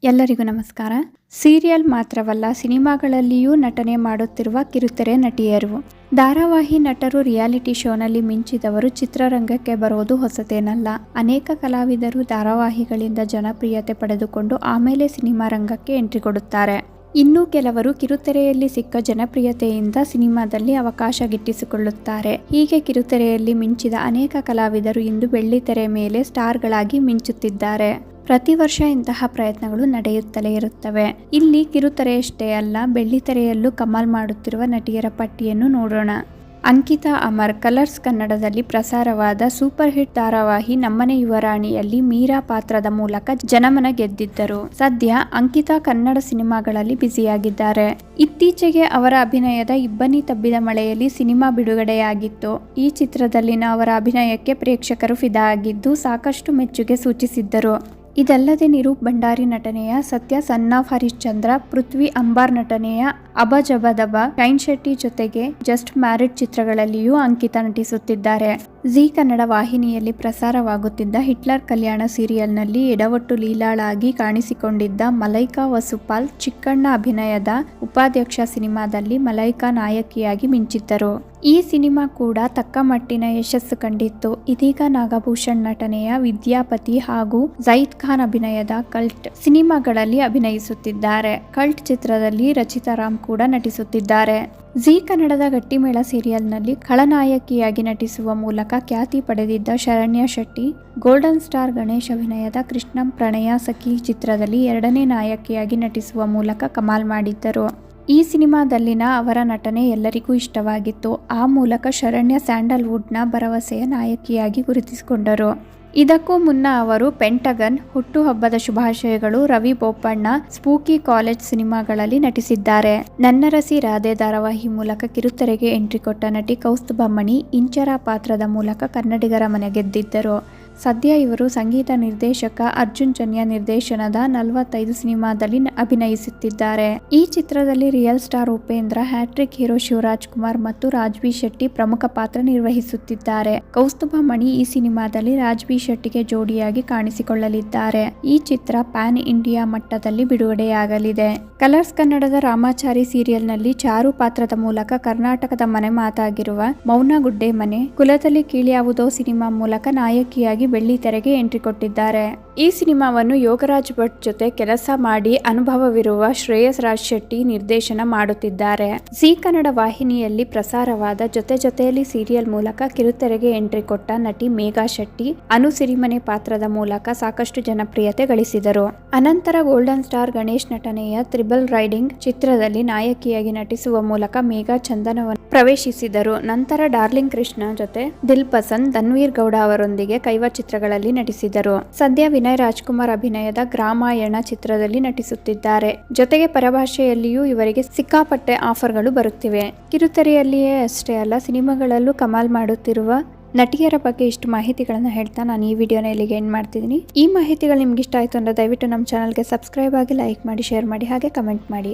ಎಲ್ಲರಿಗೂ ನಮಸ್ಕಾರ. ಸೀರಿಯಲ್ ಮಾತ್ರವಲ್ಲ, ಸಿನಿಮಾಗಳಲ್ಲಿಯೂ ನಟನೆ ಮಾಡುತ್ತಿರುವ ಕಿರುತೆರೆ ನಟಿಯರು. ಧಾರಾವಾಹಿ ನಟರು ರಿಯಾಲಿಟಿ ಶೋನಲ್ಲಿ ಮಿಂಚಿದವರು ಚಿತ್ರರಂಗಕ್ಕೆ ಬರೋದು ಹೊಸತೇನಲ್ಲ. ಅನೇಕ ಕಲಾವಿದರು ಧಾರಾವಾಹಿಗಳಿಂದ ಜನಪ್ರಿಯತೆ ಪಡೆದುಕೊಂಡು ಆಮೇಲೆ ಸಿನಿಮಾ ರಂಗಕ್ಕೆ ಎಂಟ್ರಿ ಕೊಡುತ್ತಾರೆ. ಇನ್ನು ಕೆಲವರು ಕಿರುತೆರೆಯಲ್ಲಿ ಸಿಕ್ಕ ಜನಪ್ರಿಯತೆಯಿಂದ ಸಿನಿಮಾದಲ್ಲಿ ಅವಕಾಶ ಗಿಟ್ಟಿಸಿಕೊಳ್ಳುತ್ತಾರೆ. ಹೀಗೆ ಕಿರುತೆರೆಯಲ್ಲಿ ಮಿಂಚಿದ ಅನೇಕ ಕಲಾವಿದರು ಇಂದು ಬೆಳ್ಳಿತೆರೆ ಮೇಲೆ ಸ್ಟಾರ್ಗಳಾಗಿ ಮಿಂಚುತ್ತಿದ್ದಾರೆ. ಪ್ರತಿ ವರ್ಷ ಇಂತಹ ಪ್ರಯತ್ನಗಳು ನಡೆಯುತ್ತಲೇ ಇರುತ್ತವೆ. ಇಲ್ಲಿ ಕಿರುತೆರೆಯಷ್ಟೇ ಅಲ್ಲ, ಬೆಳ್ಳಿತೆರೆಯಲ್ಲೂ ಕಮಾಲ್ ಮಾಡುತ್ತಿರುವ ನಟಿಯರ ಪಟ್ಟಿಯನ್ನು ನೋಡೋಣ. ಅಂಕಿತಾ ಅಮರ್ ಕಲರ್ಸ್ ಕನ್ನಡದಲ್ಲಿ ಪ್ರಸಾರವಾದ ಸೂಪರ್ ಹಿಟ್ ಧಾರಾವಾಹಿ ನಮ್ಮನೆ ಯುವರಾಣಿಯಲ್ಲಿ ಮೀರಾ ಪಾತ್ರದ ಮೂಲಕ ಜನಮನ ಗೆದ್ದಿದ್ದರು. ಸದ್ಯ ಅಂಕಿತಾ ಕನ್ನಡ ಸಿನಿಮಾಗಳಲ್ಲಿ ಬ್ಯುಸಿಯಾಗಿದ್ದಾರೆ. ಇತ್ತೀಚೆಗೆ ಅವರ ಅಭಿನಯದ ಇಬ್ಬನಿ ತಬ್ಬಿದ ಮಳೆಯಲ್ಲಿ ಸಿನಿಮಾ ಬಿಡುಗಡೆಯಾಗಿತ್ತು. ಈ ಚಿತ್ರದಲ್ಲಿನ ಅವರ ಅಭಿನಯಕ್ಕೆ ಪ್ರೇಕ್ಷಕರು ಫಿದಾ ಆಗಿದ್ದು ಸಾಕಷ್ಟು ಮೆಚ್ಚುಗೆ ಸೂಚಿಸಿದ್ದರು. ಇದಲ್ಲದೆ ನಿರೂಪ್ ಭಂಡಾರಿ ನಟನೆಯ ಸತ್ಯ ಸನ್ ಆಫ್ ಹರಿಶ್ಚಂದ್ರ, ಪೃಥ್ವಿ ಅಂಬಾರ್ ನಟನೆಯ ಅಬಜಬದಬ, ಶೈನ್ ಶೆಟ್ಟಿ ಜೊತೆಗೆ ಜಸ್ಟ್ ಮ್ಯಾರಿಡ್ ಚಿತ್ರಗಳಲ್ಲಿಯೂ ಅಂಕಿತಾ ನಟಿಸುತ್ತಿದ್ದಾರೆ. ಜೀ ಕನ್ನಡ ವಾಹಿನಿಯಲ್ಲಿ ಪ್ರಸಾರವಾಗುತ್ತಿದ್ದ ಹಿಟ್ಲರ್ ಕಲ್ಯಾಣ ಸೀರಿಯಲ್ನಲ್ಲಿ ಎಡವಟ್ಟು ಲೀಲಾಳಾಗಿ ಕಾಣಿಸಿಕೊಂಡಿದ್ದ ಮಲೈಕಾ ವಸುಪಾಲ್ ಚಿಕ್ಕಣ್ಣ ಅಭಿನಯದ ಉಪಾಧ್ಯಕ್ಷ ಸಿನಿಮಾದಲ್ಲಿ ಮಲೈಕಾ ನಾಯಕಿಯಾಗಿ ಮಿಂಚಿದ್ದರು. ಈ ಸಿನಿಮಾ ಕೂಡ ತಕ್ಕ ಮಟ್ಟಿನ ಯಶಸ್ಸು ಕಂಡಿತ್ತು. ಇದೀಗ ನಾಗಭೂಷಣ್ ನಟನೆಯ ವಿದ್ಯಾಪತಿ ಹಾಗೂ ಜೈದ್ ಖಾನ್ ಅಭಿನಯದ ಕಲ್ಟ್ ಸಿನಿಮಾಗಳಲ್ಲಿ ಅಭಿನಯಿಸುತ್ತಿದ್ದಾರೆ. ಕಲ್ಟ್ ಚಿತ್ರದಲ್ಲಿ ರಚಿತಾ ರಾಮ್ ಕೂಡ ನಟಿಸುತ್ತಿದ್ದಾರೆ. ಜೀ ಕನ್ನಡದ ಗಟ್ಟಿಮೇಳ ಸೀರಿಯಲ್ನಲ್ಲಿ ಖಳನಾಯಕಿಯಾಗಿ ನಟಿಸುವ ಮೂಲಕ ಖ್ಯಾತಿ ಪಡೆದಿದ್ದ ಶರಣ್ಯ ಶೆಟ್ಟಿ, ಗೋಲ್ಡನ್ ಸ್ಟಾರ್ ಗಣೇಶ್ ಅಭಿನಯದ ಕೃಷ್ಣಂ ಪ್ರಣಯ ಸಖಿ ಚಿತ್ರದಲ್ಲಿ ಎರಡನೇ ನಾಯಕಿಯಾಗಿ ನಟಿಸುವ ಮೂಲಕ ಕಮಾಲ್ ಮಾಡಿದ್ದರು. ಈ ಸಿನಿಮಾದಲ್ಲಿನ ಅವರ ನಟನೆ ಎಲ್ಲರಿಗೂ ಇಷ್ಟವಾಗಿತ್ತು. ಆ ಮೂಲಕ ಶರಣ್ಯ ಸ್ಯಾಂಡಲ್ವುಡ್ನ ಭರವಸೆಯ ನಾಯಕಿಯಾಗಿ ಗುರುತಿಸಿಕೊಂಡರು. ಇದಕ್ಕೂ ಮುನ್ನ ಅವರು ಪೆಂಟಗನ್, ಹುಟ್ಟುಹಬ್ಬದ ಶುಭಾಶಯಗಳು, ರವಿ ಬೋಪಣ್ಣ, ಸ್ಪೂಕಿ ಕಾಲೇಜ್ ಸಿನಿಮಾಗಳಲ್ಲಿ ನಟಿಸಿದ್ದಾರೆ. ನನ್ನರಸಿ ರಾಧೆ ಧಾರಾವಾಹಿ ಮೂಲಕ ಕಿರುತೆರೆಗೆ ಎಂಟ್ರಿ ಕೊಟ್ಟ ನಟಿ ಕೌಸ್ತುಭ ಮಣಿ ಇಂಚರ ಪಾತ್ರದ ಮೂಲಕ ಕನ್ನಡಿಗರ ಮನೆ ಗೆದ್ದಿದ್ದರು. ಸದ್ಯ ಇವರು ಸಂಗೀತ ನಿರ್ದೇಶಕ ಅರ್ಜುನ್ ಜನ್ಯ ನಿರ್ದೇಶನದ 45 ಸಿನಿಮಾದಲ್ಲಿ ಅಭಿನಯಿಸುತ್ತಿದ್ದಾರೆ. ಈ ಚಿತ್ರದಲ್ಲಿ real star Upendra, hat-trick hero Shivaraj Kumar ಮತ್ತು ರಾಜ್ಬಿ ಶೆಟ್ಟಿ ಪ್ರಮುಖ ಪಾತ್ರ ನಿರ್ವಹಿಸುತ್ತಿದ್ದಾರೆ. ಕೌಸ್ತುಭ ಮಣಿ ಈ ಸಿನಿಮಾದಲ್ಲಿ ರಾಜ್ಬಿ ಶೆಟ್ಟಿಗೆ ಜೋಡಿಯಾಗಿ ಕಾಣಿಸಿಕೊಳ್ಳಲಿದ್ದಾರೆ. ಈ ಚಿತ್ರ ಪ್ಯಾನ್ ಇಂಡಿಯಾ ಮಟ್ಟದಲ್ಲಿ ಬಿಡುಗಡೆಯಾಗಲಿದೆ. ಕಲರ್ಸ್ ಕನ್ನಡದ ರಾಮಾಚಾರಿ ಸೀರಿಯಲ್ನಲ್ಲಿ ಚಾರು ಪಾತ್ರದ ಮೂಲಕ ಕರ್ನಾಟಕದ ಮನೆ ಮಾತಾಗಿರುವ ಮೌನ ಗುಡ್ಡೆ ಮನೆ, ಕುಲದಲ್ಲಿ ಕೀಳ್ಯಾವುದೋ ಸಿನಿಮಾ ಮೂಲಕ ನಾಯಕಿಯಾಗಿ ಬೆಳ್ಳಿತೆರೆಗೆ ಎಂಟ್ರಿ ಕೊಟ್ಟಿದ್ದಾರೆ. ಈ ಸಿನಿಮಾವನ್ನು ಯೋಗರಾಜ್ ಭಟ್ ಜೊತೆ ಕೆಲಸ ಮಾಡಿ ಅನುಭವವಿರುವ ಶ್ರೇಯಸ್ ರಾಜ್ ಶೆಟ್ಟಿ ನಿರ್ದೇಶನ ಮಾಡುತ್ತಿದ್ದಾರೆ. ಜೀ ಕನ್ನಡ ವಾಹಿನಿಯಲ್ಲಿ ಪ್ರಸಾರವಾದ ಜೊತೆ ಜೊತೆಯಲ್ಲಿ ಸೀರಿಯಲ್ ಮೂಲಕ ಕಿರುತೆರೆಗೆ ಎಂಟ್ರಿ ಕೊಟ್ಟ ನಟಿ ಮೇಘಾ ಶೆಟ್ಟಿ ಸಿರಿಮನೆ ಪಾತ್ರದ ಮೂಲಕ ಸಾಕಷ್ಟು ಜನಪ್ರಿಯತೆ ಗಳಿಸಿದರು. ಅನಂತರ ಗೋಲ್ಡನ್ ಸ್ಟಾರ್ ಗಣೇಶ್ ನಟನೆಯ ತ್ರಿಬಲ್ ರೈಡಿಂಗ್ ಚಿತ್ರದಲ್ಲಿ ನಾಯಕಿಯಾಗಿ ನಟಿಸುವ ಮೂಲಕ ಮೇಘಾ ಚಂದನವನ್ನು ಪ್ರವೇಶಿಸಿದರು. ನಂತರ ಡಾರ್ಲಿಂಗ್ ಕೃಷ್ಣ ಜೊತೆ ದಿಲ್ ಪಸಂದ್, ಧನ್ವೀರ್ ಗೌಡ ಅವರೊಂದಿಗೆ ಕೈವ ಚಿತ್ರಗಳಲ್ಲಿ ನಟಿಸಿದರು. ಸದ್ಯ ವಿನಯ್ ರಾಜ್ಕುಮಾರ್ ಅಭಿನಯದ ಗ್ರಾಮಾಯಣ ಚಿತ್ರದಲ್ಲಿ ನಟಿಸುತ್ತಿದ್ದಾರೆ. ಜೊತೆಗೆ ಪರಭಾಷೆಯಲ್ಲಿಯೂ ಇವರಿಗೆ ಸಿಕ್ಕಾಪಟ್ಟೆ ಆಫರ್ಗಳು ಬರುತ್ತಿವೆ. ಕಿರುತೆರೆಯಲ್ಲಿಯೇ ಅಷ್ಟೇ ಅಲ್ಲ, ಸಿನಿಮಾಗಳಲ್ಲೂ ಕಮಾಲ್ ಮಾಡುತ್ತಿರುವ ನಟಿಯರ ಬಗ್ಗೆ ಇಷ್ಟು ಮಾಹಿತಿಗಳನ್ನು ಹೇಳ್ತಾ ನಾನು ಈ ವಿಡಿಯೋನ ಇಲ್ಲಿಗೆ ಎಂಡ್ ಮಾಡ್ತಿದ್ದೀನಿ. ಈ ಮಾಹಿತಿಗಳು ನಿಮ್ಗೆ ಇಷ್ಟ ಆಯಿತು ಅಂದರೆ ದಯವಿಟ್ಟು ನಮ್ಮ ಚಾನಲ್ಗೆ ಸಬ್ಸ್ಕ್ರೈಬ್ ಆಗಿ, ಲೈಕ್ ಮಾಡಿ, ಶೇರ್ ಮಾಡಿ, ಹಾಗೆ ಕಮೆಂಟ್ ಮಾಡಿ.